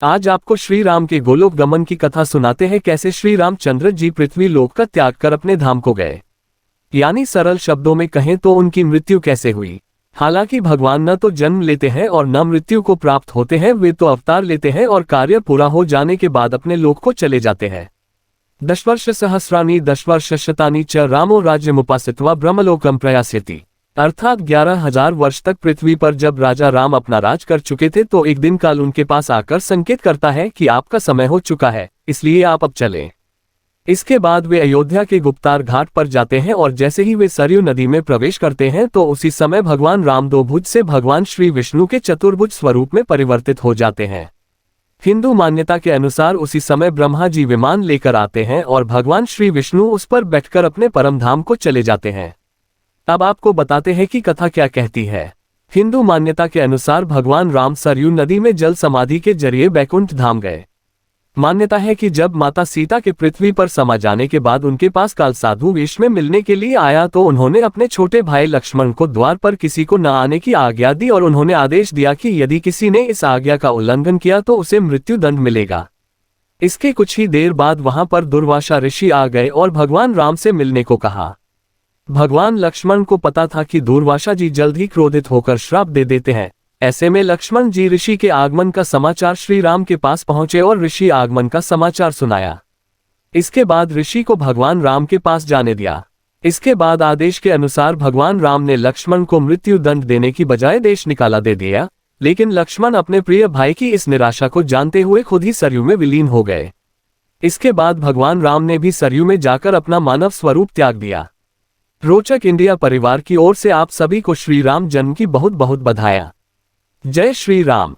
आज आपको श्री राम के गोलोक गमन की कथा सुनाते हैं, कैसे श्री रामचंद्र जी पृथ्वी लोक का त्याग कर अपने धाम को गए। यानी सरल शब्दों में कहें तो उनकी मृत्यु कैसे हुई। हालांकि भगवान न तो जन्म लेते हैं और न मृत्यु को प्राप्त होते हैं, वे तो अवतार लेते हैं और कार्य पूरा हो जाने के बाद अपने लोक को चले जाते हैं। दशवर्ष सहस्राणि दशवर्ष शतानि च रामो राज्यमुपासित्वा ब्रह्मलोकम प्रयास्यति। अर्थात 11,000 वर्ष तक पृथ्वी पर जब राजा राम अपना राज कर चुके थे तो एक दिन काल उनके पास आकर संकेत करता है कि आपका समय हो चुका है, इसलिए आप अब चलें। इसके बाद वे अयोध्या के गुप्तार घाट पर जाते हैं और जैसे ही वे सरयू नदी में प्रवेश करते हैं तो उसी समय भगवान राम दो भुज से भगवान श्री विष्णु के चतुर्भुज स्वरूप में परिवर्तित हो जाते हैं। हिंदू मान्यता के अनुसार उसी समय ब्रह्मा जी विमान लेकर आते हैं और भगवान श्री विष्णु उस पर बैठकर अपने परम धाम को चले जाते हैं। अब आपको बताते हैं कि कथा क्या कहती है। हिंदू मान्यता के अनुसार भगवान राम सरयू नदी में जल समाधि के जरिए बैकुंठ धाम गए। मान्यता है कि जब माता सीता के पृथ्वी पर समा जाने के बाद उनके पास काल साधु वेश में मिलने के लिए आया तो उन्होंने अपने छोटे भाई लक्ष्मण को द्वार पर किसी को न आने की आज्ञा दी और उन्होंने आदेश दिया कि यदि किसी ने इस आज्ञा का उल्लंघन किया तो उसे मृत्यु दंड मिलेगा। इसके कुछ ही देर बाद वहां पर दुर्वासा ऋषि आ गए और भगवान राम से मिलने को कहा। भगवान लक्ष्मण को पता था कि दुर्वासा जी जल्द ही क्रोधित होकर श्राप दे देते हैं। ऐसे में लक्ष्मण जी ऋषि के आगमन का समाचार श्री राम के पास पहुंचे और ऋषि आगमन का समाचार सुनाया। इसके बाद ऋषि को भगवान राम के पास जाने दिया। इसके बाद आदेश के अनुसार भगवान राम ने लक्ष्मण को मृत्यु दंड देने की बजाय देश निकाला दे दिया, लेकिन लक्ष्मण अपने प्रिय भाई की इस निराशा को जानते हुए खुद ही सरयू में विलीन हो गए। इसके बाद भगवान राम ने भी सरयू में जाकर अपना मानव स्वरूप त्याग दिया। रोचक इंडिया परिवार की ओर से आप सभी को श्री राम जन्म की बहुत बहुत बधाइयां। जय श्री राम।